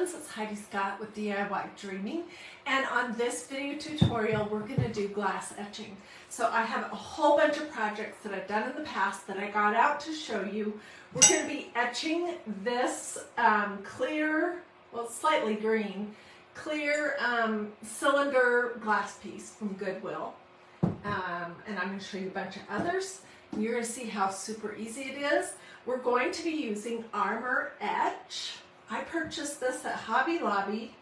friends, it's Hiedi Scott with DiyDreaming, and on this video tutorial we're going to do glass etching. So I have a whole bunch of projects that I've done in the past that I got out to show you. We're going to be etching this clear, well slightly green, clear cylinder glass piece from Goodwill. And I'm going to show you a bunch of others. And you're going to see how super easy it is. We're going to be using Armor Etch. I purchased this at Hobby Lobby.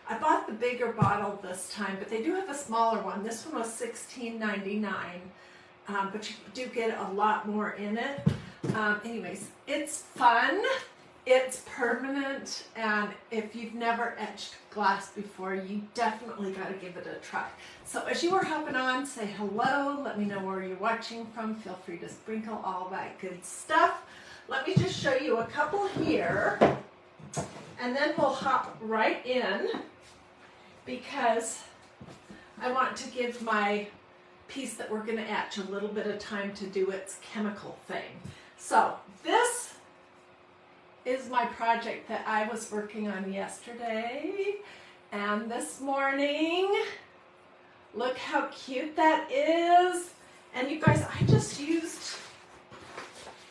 I bought the bigger bottle this time, but they do have a smaller one. This one was $16.99, but you do get a lot more in it. Anyways, it's fun, it's permanent, and if you've never etched glass before, you definitely got to give it a try. So as you are hopping on, say hello, let me know where you're watching from, feel free to sprinkle all that good stuff. Let me just show you a couple here, and then we'll hop right in because I want to give my piece that we're going to etch a little bit of time to do its chemical thing. So this is my project that I was working on yesterday and this morning. Look how cute that is. And you guys, I just used,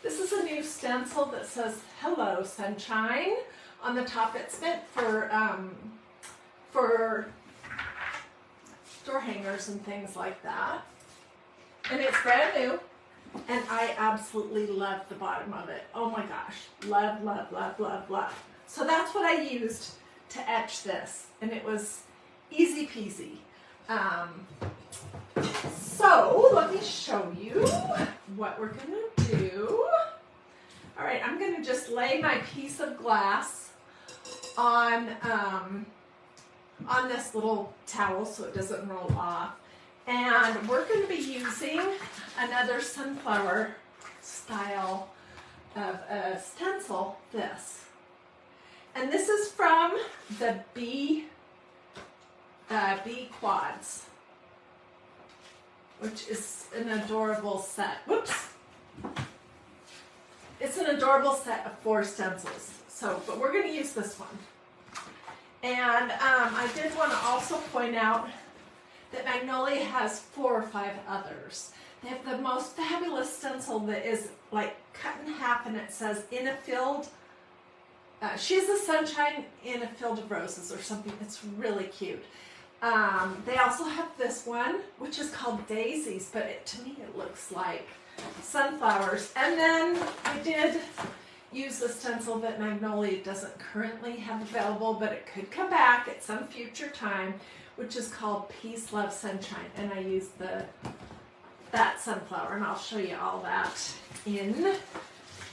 this is a new stencil that says "Hello Sunshine" on the top. It's meant for door hangers and things like that. And it's brand new. And I absolutely love the bottom of it. Oh my gosh. Love, love, love, love, love. So that's what I used to etch this. And it was easy peasy. So let me show you what we're going to do. All right, I'm going to just lay my piece of glass on this little towel so it doesn't roll off. And we're going to be using another sunflower style of a stencil, this. And this is from the B Quads, which is an adorable set. Whoops! It's an adorable set of 4 stencils. So, but we're going to use this one. And I did want to also point out that Magnolia has 4 or 5 others. They have the most fabulous stencil that is like cut in half and it says "in a field." She's the sunshine in a field of roses or something. It's really cute. They also have this one, which is called Daisies, but to me it looks like sunflowers. And then I did use the stencil that Magnolia doesn't currently have available, but it could come back at some future time, which is called Peace, Love, Sunshine. And I used that sunflower, and I'll show you all that in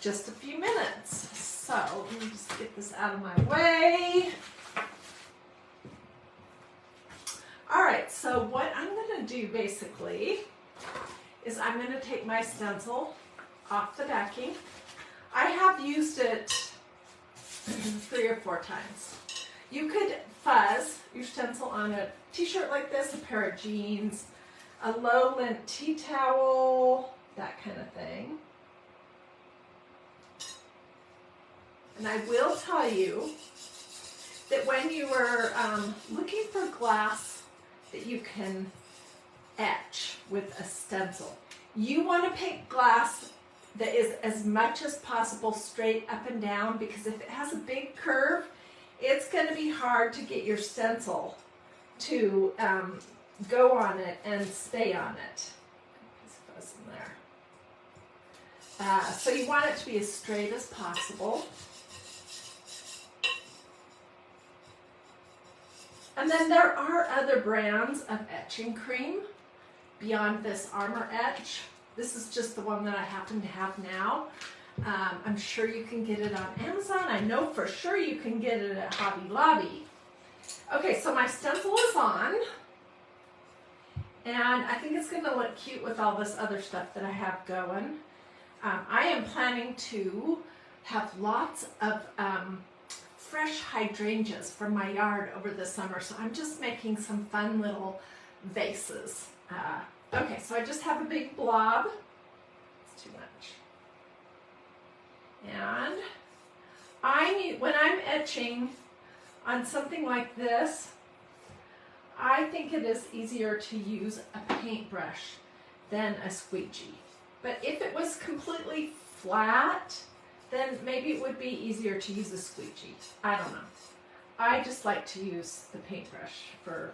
just a few minutes. So let me just get this out of my way. All right, so what I'm going to do basically is I'm going to take my stencil off the backing. I have used it 3 or 4 times. You could fuzz your stencil on a t-shirt like this, a pair of jeans, a low lint tea towel, that kind of thing. And I will tell you that when you are looking for glass that you can etch with a stencil, you want to pick glass that is as much as possible straight up and down, because if it has a big curve, it's going to be hard to get your stencil to go on it and stay on it. Fuzz in there. So you want it to be as straight as possible. And then there are other brands of etching cream beyond this Armor Etch. This is just the one that I happen to have now. I'm sure you can get it on Amazon. I know for sure you can get it at Hobby Lobby. Okay, so my stencil is on. And I think it's going to look cute with all this other stuff that I have going. I am planning to have lots of fresh hydrangeas from my yard over the summer. So I'm just making some fun little vases. Okay, so I just have a big blob. It's too much. And when I'm etching on something like this, I think it is easier to use a paintbrush than a squeegee. But if it was completely flat, then maybe it would be easier to use a squeegee. I don't know. I just like to use the paintbrush for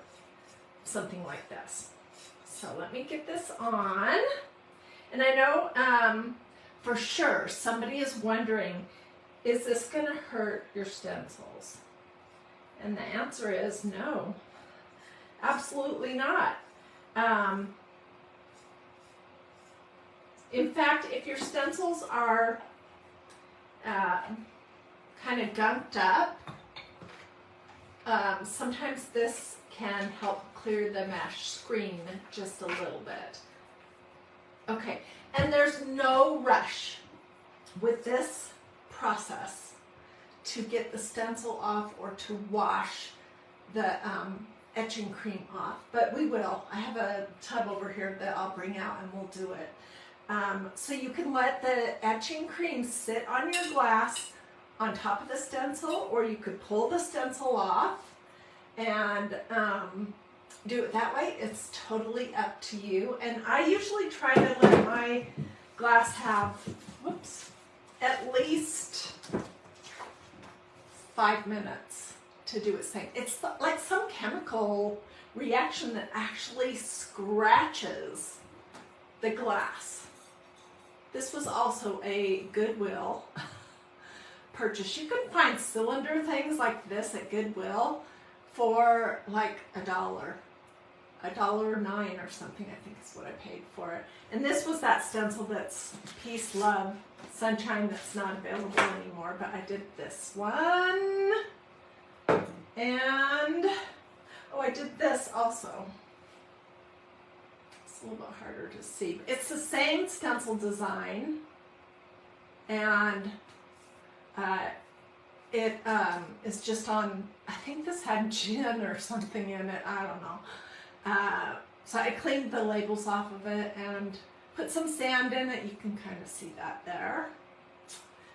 something like this. So let me get this on. And I know for sure somebody is wondering, is this going to hurt your stencils? And the answer is no, absolutely not. In fact, if your stencils are kind of gunked up, sometimes this can help clear the mesh screen just a little bit. Okay, and there's no rush with this process to get the stencil off or to wash the etching cream off, but we will. I have a tub over here that I'll bring out and we'll do it. So you can let the etching cream sit on your glass on top of the stencil, or you could pull the stencil off and do it that way. It's totally up to you. And I usually try to let my glass have, at least 5 minutes to do its thing. It's like some chemical reaction that actually scratches the glass. This was also a Goodwill purchase. You can find cylinder things like this at Goodwill for like $1.09 or something, I think is what I paid for it. And this was that stencil that's Peace, Love, Sunshine that's not available anymore, but I did this one. And, oh, I did this also. It's a little bit harder to see. It's the same stencil design, and it is just on, I think this had gin or something in it, I don't know. So I cleaned the labels off of it and put some sand in it. You can kind of see that there.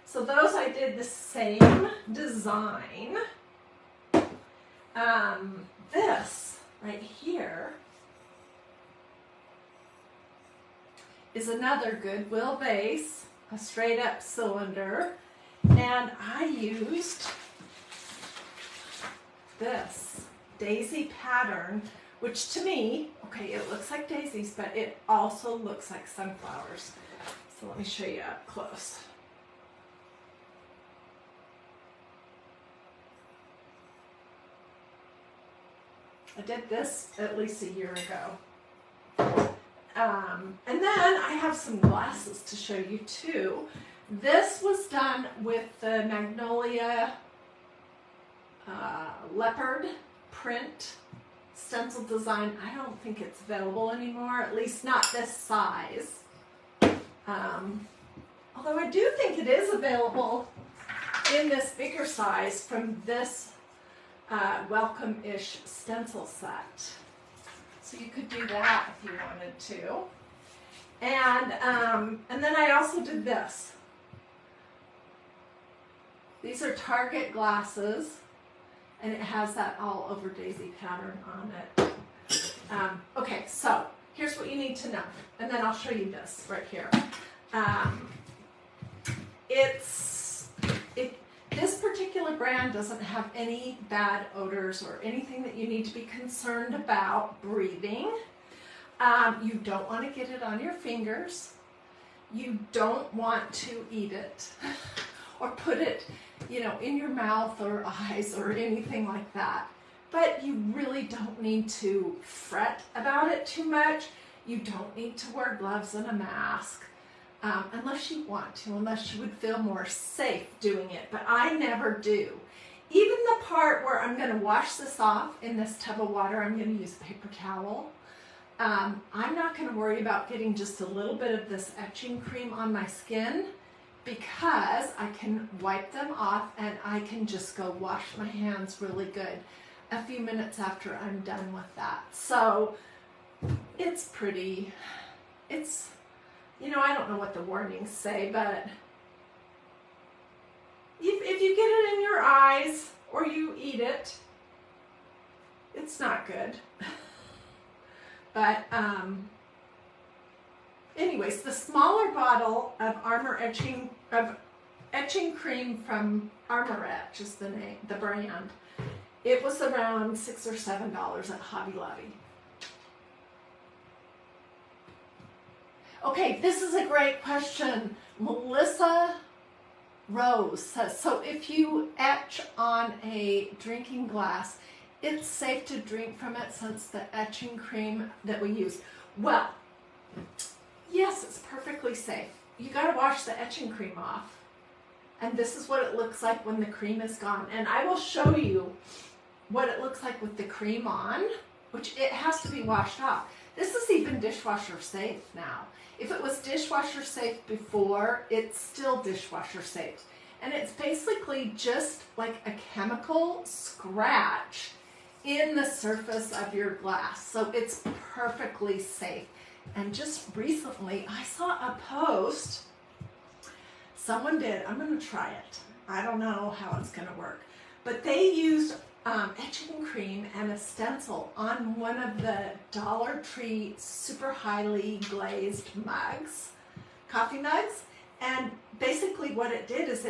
So those I did the same design. This right here is another Goodwill base, a straight up cylinder, and I used this daisy pattern, which to me, okay, it looks like daisies, but it also looks like sunflowers. So let me show you up close. I did this at least a year ago. And then I have some glasses to show you too. This was done with the Magnolia leopard print stencil design. I don't think it's available anymore, at least not this size. Although I do think it is available in this bigger size from this Welcome-ish stencil set. So you could do that if you wanted to. And then I also did this. These are Target glasses, and it has that all over daisy pattern on it. Okay, so here's what you need to know, and then I'll show you this right here. This particular brand doesn't have any bad odors or anything that you need to be concerned about breathing. You don't want to get it on your fingers. You don't want to eat it or put it, in your mouth or eyes or anything like that. But you really don't need to fret about it too much. You don't need to wear gloves and a mask. Unless you want to, unless you would feel more safe doing it. But I never do. Even the part where I'm going to wash this off in this tub of water, I'm going to use a paper towel. I'm not going to worry about getting just a little bit of this etching cream on my skin, because I can wipe them off and I can just go wash my hands really good a few minutes after I'm done with that. So it's pretty, I don't know what the warnings say, but if you get it in your eyes or you eat it. It's not good. But anyways, the smaller bottle of etching cream from Armor Etch is the name, the brand. It was around $6 or $7 at Hobby Lobby. Okay, this is a great question. Melissa Rose says, so if you etch on a drinking glass, it's safe to drink from it since the etching cream that we use. Well, yes, it's perfectly safe. You gotta wash the etching cream off. And this is what it looks like when the cream is gone. And I will show you what it looks like with the cream on, which it has to be washed off. This is even dishwasher safe now. If it was dishwasher safe before, it's still dishwasher safe. And it's basically just like a chemical scratch in the surface of your glass. So it's perfectly safe. And just recently, I saw a post someone did. I'm going to try it. I don't know how it's going to work. But they used etching cream and a stencil on one of the Dollar Tree super highly glazed mugs, coffee mugs. And basically what it did is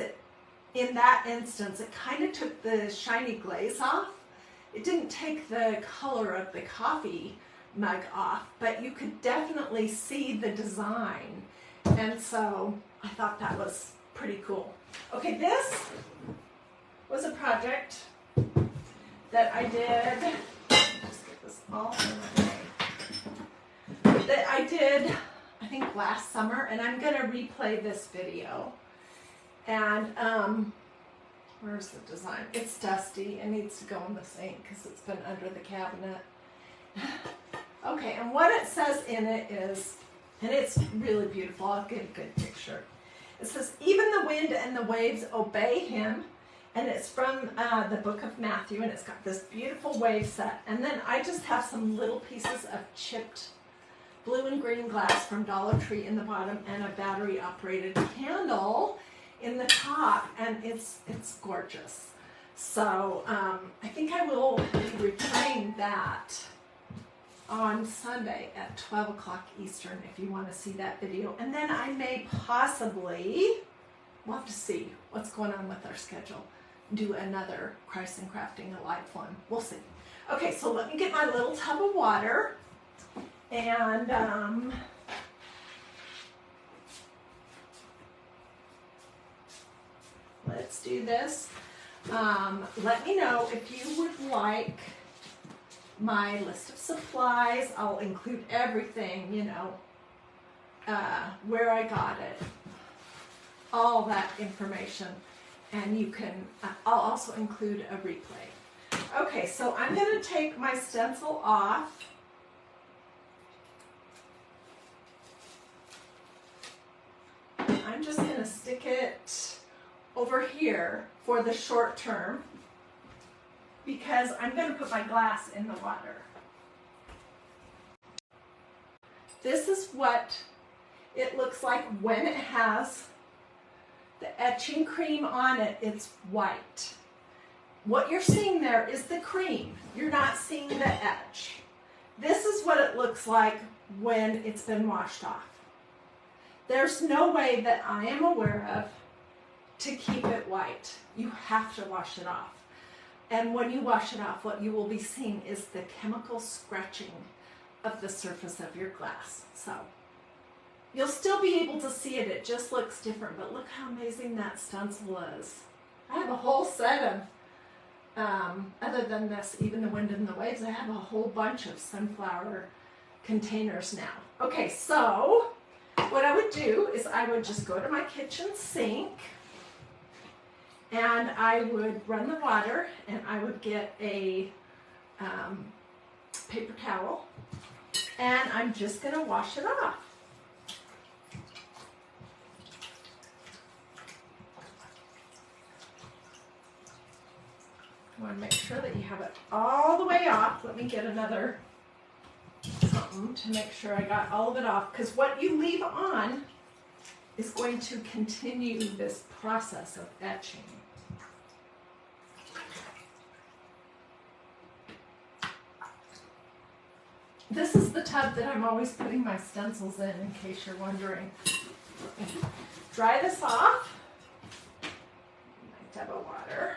in that instance, it kind of took the shiny glaze off. It didn't take the color of the coffee mug off, but you could definitely see the design. And so I thought that was pretty cool. Okay, this was a project that I did. Just get this all in my way. That I did, I think last summer, and I'm gonna replay this video. And where's the design? It's dusty. It needs to go in the sink because it's been under the cabinet. Okay, and what it says in it is, and it's really beautiful. I'll get a good picture. It says, even the wind and the waves obey him. And it's from the book of Matthew, and it's got this beautiful wave set. And then I just have some little pieces of chipped blue and green glass from Dollar Tree in the bottom and a battery operated candle in the top, and it's gorgeous. So I think I will be replaying that on Sunday at 12 o'clock Eastern if you want to see that video. And then I may possibly, we'll have to see what's going on with our schedule, do another Christ and Crafting a live one. We'll see. Okay, so let me get my little tub of water, and let's do this. Let me know if you would like my list of supplies. I'll include everything, you know, where I got it, all that information, and you can, I'll also include a replay. Okay, so I'm going to take my stencil off. I'm just going to stick it over here for the short term, because I'm going to put my glass in the water. This is what it looks like when it has the etching cream on it. It's white. What you're seeing there is the cream. You're not seeing the etch. This is what it looks like when it's been washed off. There's no way that I am aware of to keep it white. You have to wash it off. And when you wash it off, what you will be seeing is the chemical scratching of the surface of your glass. So you'll still be able to see it. It just looks different, but look how amazing that stencil is. I have a whole set of, other than this, even the wind and the waves, I have a whole bunch of sunflower containers now. Okay, so what I would do is I would just go to my kitchen sink, and I would run the water, and I would get a paper towel, and I'm just going to wash it off. You want to make sure that you have it all the way off. Let me get another something to make sure I got all of it off, because what you leave on is going to continue this process of etching. This is the tub that I'm always putting my stencils in case you're wondering. Dry this off. My tub of water.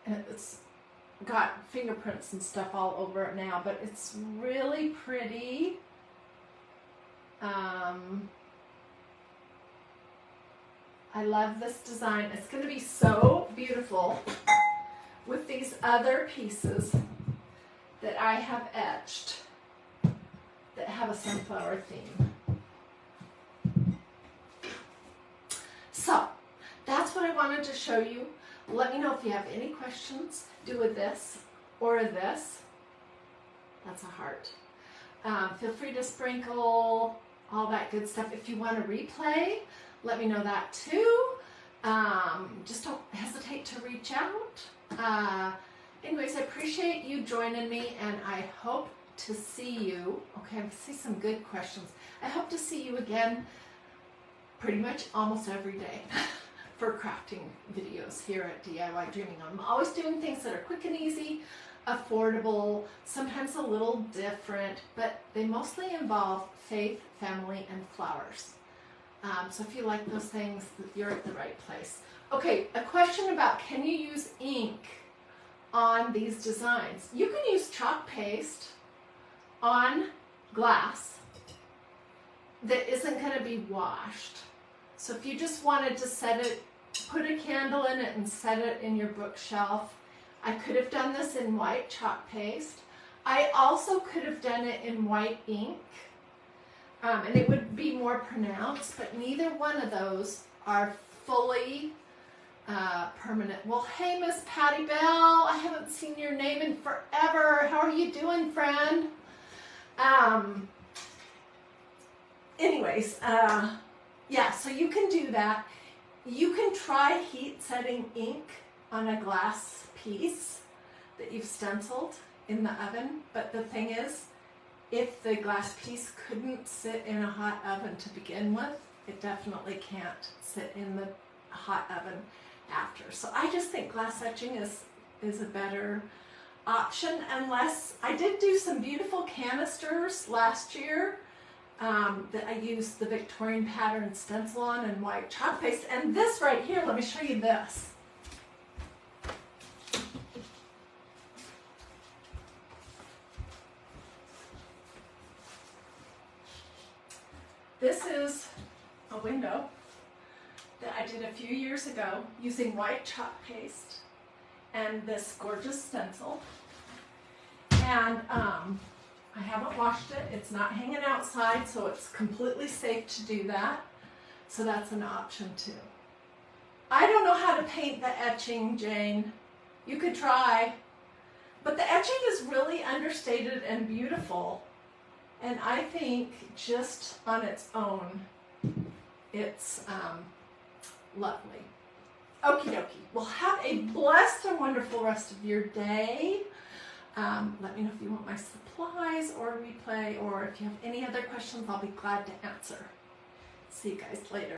And it's got fingerprints and stuff all over it now, but it's really pretty. I love this design. It's going to be so beautiful with these other pieces that I have etched that have a sunflower theme. So that's what I wanted to show you. Let me know if you have any questions. Do with this or this. That's a heart. Feel free to sprinkle all that good stuff. If you want to replay, let me know that too. Just don't hesitate to reach out. Anyways, I appreciate you joining me, and I hope to see you. Okay, I see some good questions. I hope to see you again pretty much almost every day for crafting videos here at DIY Dreaming. I'm always doing things that are quick and easy, affordable, sometimes a little different, but they mostly involve faith, family, and flowers. So if you like those things, you're at the right place. Okay, a question about, can you use ink on these designs? You can use chalk paste on glass that isn't going to be washed. So if you just wanted to set it, put a candle in it and set it in your bookshelf, I could have done this in white chalk paste. I also could have done it in white ink, and it would be more pronounced, but neither one of those are fully permanent. Well, hey, Miss Patty Bell, I haven't seen your name in forever. How are you doing, friend? Anyways, yeah, so you can do that. You can try heat setting ink on a glass piece that you've stenciled in the oven, but the thing is, if the glass piece couldn't sit in a hot oven to begin with, it definitely can't sit in the hot oven after. So I just think glass etching is a better option, unless I did do some beautiful canisters last year that I used the Victorian pattern stencil on and white chalk paste. And this right here, let me show you this. This is a window that I did a few years ago using white chalk paste and this gorgeous stencil. And I haven't washed it. It's not hanging outside, so it's completely safe to do that. So that's an option too. I don't know how to paint the etching, Jane. You could try. But the etching is really understated and beautiful. And I think just on its own, it's lovely. Okie dokie. Well, have a blessed and wonderful rest of your day. Let me know if you want my supplies or replay, or if you have any other questions, I'll be glad to answer. See you guys later.